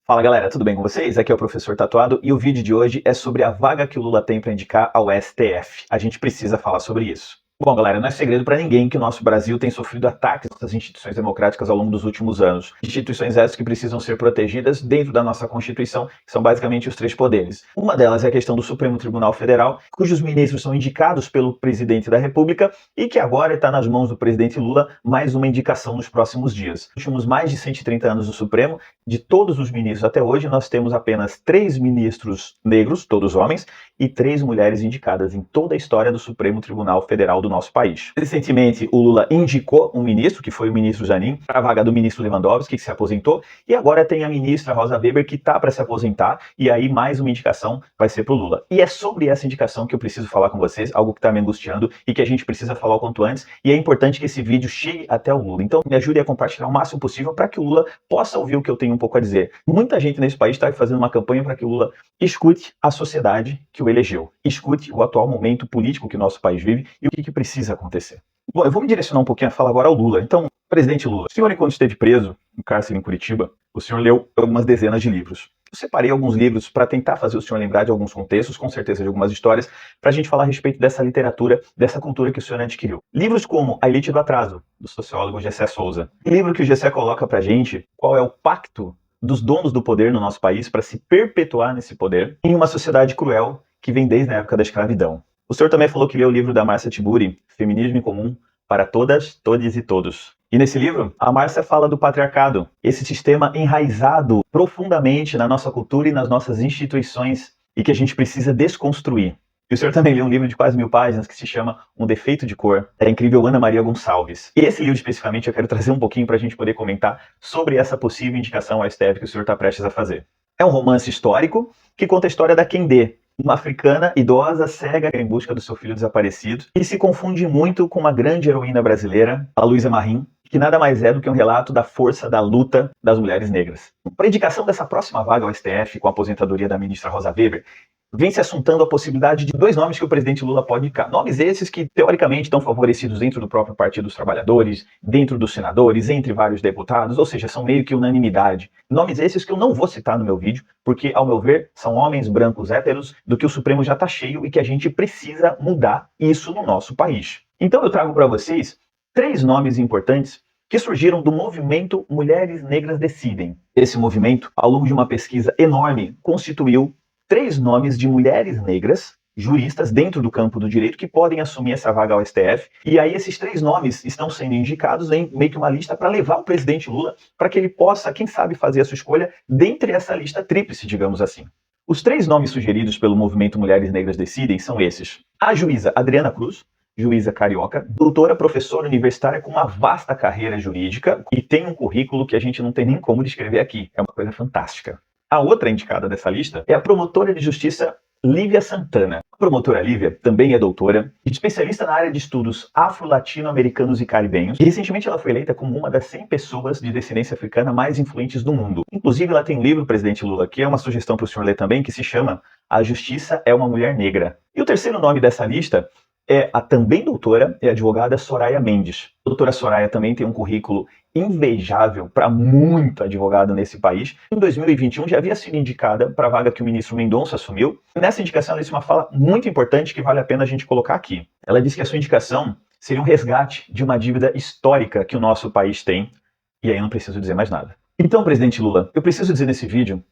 Fala galera, tudo bem com vocês? Aqui é o Professor Tatuado e o vídeo de hoje é sobre a vaga que o Lula tem para indicar ao STF. A gente precisa falar sobre isso. Bom galera, não é segredo para ninguém que o nosso Brasil tem sofrido ataques às instituições democráticas ao longo dos últimos anos. Instituições essas que precisam ser protegidas dentro da nossa Constituição, que são basicamente os três poderes. Uma delas é a questão do Supremo Tribunal Federal, cujos ministros são indicados pelo presidente da República e que agora está nas mãos do presidente Lula mais uma indicação nos próximos dias. Nos últimos mais de 130 anos do Supremo, de todos os ministros até hoje, nós temos apenas 3 ministros negros, todos homens, e 3 mulheres indicadas em toda a história do Supremo Tribunal Federal do nosso país. Recentemente, o Lula indicou um ministro, que foi o ministro Zanin, para a vaga do ministro Lewandowski, que se aposentou, e agora tem a ministra Rosa Weber, que está para se aposentar, e aí mais uma indicação vai ser para o Lula. E é sobre essa indicação que eu preciso falar com vocês, algo que está me angustiando e que a gente precisa falar o quanto antes, e é importante que esse vídeo chegue até o Lula. Então me ajude a compartilhar o máximo possível para que o Lula possa ouvir o que eu tenho um pouco a dizer. Muita gente nesse país está fazendo uma campanha para que o Lula escute a sociedade que o elegeu, escute o atual momento político que o nosso país vive e o que precisa acontecer. Bom, eu vou me direcionar um pouquinho a falar agora ao Lula. Então, presidente Lula, o senhor, enquanto esteve preso no cárcere em Curitiba, o senhor leu algumas dezenas de livros. Eu separei alguns livros para tentar fazer o senhor lembrar de alguns contextos, com certeza de algumas histórias, para a gente falar a respeito dessa literatura, dessa cultura que o senhor adquiriu. Livros como A Elite do Atraso, do sociólogo Gessé Souza. Livro que o Gessé coloca para a gente qual é o pacto dos donos do poder no nosso país para se perpetuar nesse poder em uma sociedade cruel que vem desde a época da escravidão. O senhor também falou que leu o livro da Márcia Tiburi, Feminismo em Comum para Todas, Todes e Todos. E nesse livro, a Márcia fala do patriarcado, esse sistema enraizado profundamente na nossa cultura e nas nossas instituições e que a gente precisa desconstruir. E o senhor também leu um livro de quase 1000 páginas que se chama Um Defeito de Cor, da incrível Ana Maria Gonçalves. E esse livro especificamente eu quero trazer um pouquinho para a gente poder comentar sobre essa possível indicação ao STF que o senhor está prestes a fazer. É um romance histórico que conta a história da Kendê, uma africana idosa cega em busca do seu filho desaparecido, e se confunde muito com uma grande heroína brasileira, a Luísa Marim, que nada mais é do que um relato da força da luta das mulheres negras. Para a indicação dessa próxima vaga ao STF, com a aposentadoria da ministra Rosa Weber, vem se assuntando a possibilidade de 2 nomes que o presidente Lula pode indicar. Nomes esses que, teoricamente, estão favorecidos dentro do próprio Partido dos Trabalhadores, dentro dos senadores, entre vários deputados, ou seja, são meio que unanimidade. Nomes esses que eu não vou citar no meu vídeo, porque, ao meu ver, são homens brancos héteros do que o Supremo já está cheio e que a gente precisa mudar isso no nosso país. Então eu trago para vocês 3 nomes importantes que surgiram do movimento Mulheres Negras Decidem. Esse movimento, ao longo de uma pesquisa enorme, constituiu 3 nomes de mulheres negras, juristas dentro do campo do direito, que podem assumir essa vaga ao STF. E aí esses 3 nomes estão sendo indicados em meio que uma lista para levar o presidente Lula para que ele possa, quem sabe, fazer a sua escolha dentre essa lista tríplice, digamos assim. Os 3 nomes sugeridos pelo movimento Mulheres Negras Decidem são esses: a juíza Adriana Cruz, juíza carioca, doutora, professora universitária com uma vasta carreira jurídica e tem um currículo que a gente não tem nem como descrever aqui. É uma coisa fantástica. A outra indicada dessa lista é a promotora de justiça Lívia Santana. A promotora Lívia também é doutora, especialista na área de estudos afro-latino-americanos e caribenhos, e recentemente ela foi eleita como uma das 100 pessoas de descendência africana mais influentes do mundo. Inclusive ela tem um livro, presidente Lula, que é uma sugestão para o senhor ler também, que se chama A Justiça é uma Mulher Negra. E o terceiro nome dessa lista é a também doutora e advogada Soraya Mendes. A doutora Soraya também tem um currículo invejável para muito advogado nesse país. Em 2021 já havia sido indicada para a vaga que o ministro Mendonça assumiu. Nessa indicação ela disse uma fala muito importante que vale a pena a gente colocar aqui. Ela disse que a sua indicação seria um resgate de uma dívida histórica que o nosso país tem. E aí eu não preciso dizer mais nada. Então, presidente Lula, eu preciso dizer nesse vídeo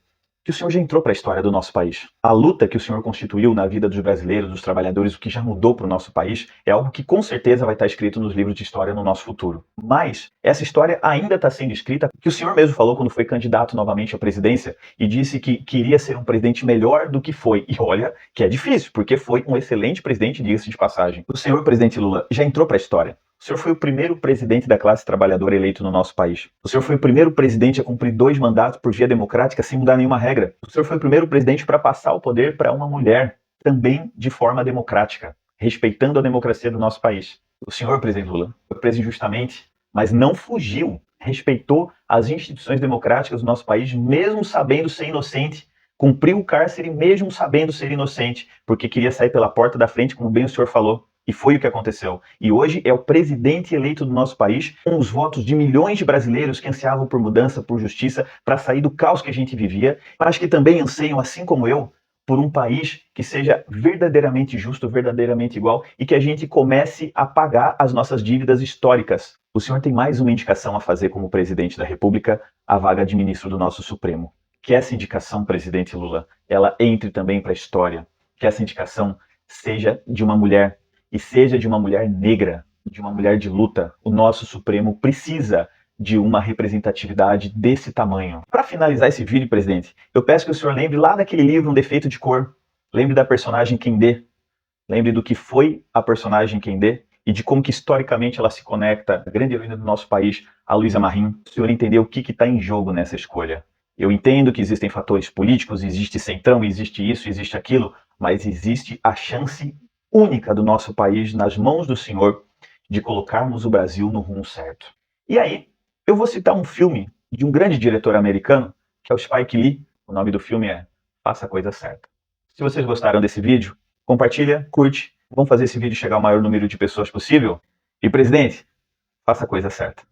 que o senhor já entrou para a história do nosso país. A luta que o senhor constituiu na vida dos brasileiros, dos trabalhadores, o que já mudou para o nosso país, é algo que com certeza vai estar escrito nos livros de história no nosso futuro. Mas essa história ainda está sendo escrita, que o senhor mesmo falou quando foi candidato novamente à presidência e disse que queria ser um presidente melhor do que foi. E olha que é difícil, porque foi um excelente presidente, diga-se de passagem. O senhor, presidente Lula, já entrou para a história. O senhor foi o primeiro presidente da classe trabalhadora eleito no nosso país. O senhor foi o primeiro presidente a cumprir 2 mandatos por via democrática sem mudar nenhuma regra. O senhor foi o primeiro presidente para passar o poder para uma mulher, também de forma democrática, respeitando a democracia do nosso país. O senhor, presidente Lula, foi preso injustamente, mas não fugiu, respeitou as instituições democráticas do nosso país, mesmo sabendo ser inocente, cumpriu o cárcere mesmo sabendo ser inocente, porque queria sair pela porta da frente, como bem o senhor falou. E foi o que aconteceu. E hoje é o presidente eleito do nosso país, com os votos de milhões de brasileiros que ansiavam por mudança, por justiça, para sair do caos que a gente vivia, mas que também anseiam, assim como eu, por um país que seja verdadeiramente justo, verdadeiramente igual, e que a gente comece a pagar as nossas dívidas históricas. O senhor tem mais uma indicação a fazer como presidente da República, a vaga de ministro do nosso Supremo. Que essa indicação, presidente Lula, ela entre também para a história. Que essa indicação seja de uma mulher, e seja de uma mulher negra, de uma mulher de luta. O nosso Supremo precisa de uma representatividade desse tamanho. Para finalizar esse vídeo, presidente, eu peço que o senhor lembre lá daquele livro Um Defeito de Cor. Lembre da personagem Kendê. Lembre do que foi a personagem Kendê e de como que historicamente ela se conecta à grande heroína do nosso país, a Luísa Marim. O senhor entendeu o que está em jogo nessa escolha. Eu entendo que existem fatores políticos, existe centrão, existe isso, existe aquilo, mas existe a chance única do nosso país nas mãos do senhor de colocarmos o Brasil no rumo certo. E aí, eu vou citar um filme de um grande diretor americano, que é o Spike Lee. O nome do filme é Faça a Coisa Certa. Se vocês gostaram desse vídeo, compartilha, curte. Vamos fazer esse vídeo chegar ao maior número de pessoas possível. E, presidente, faça a coisa certa.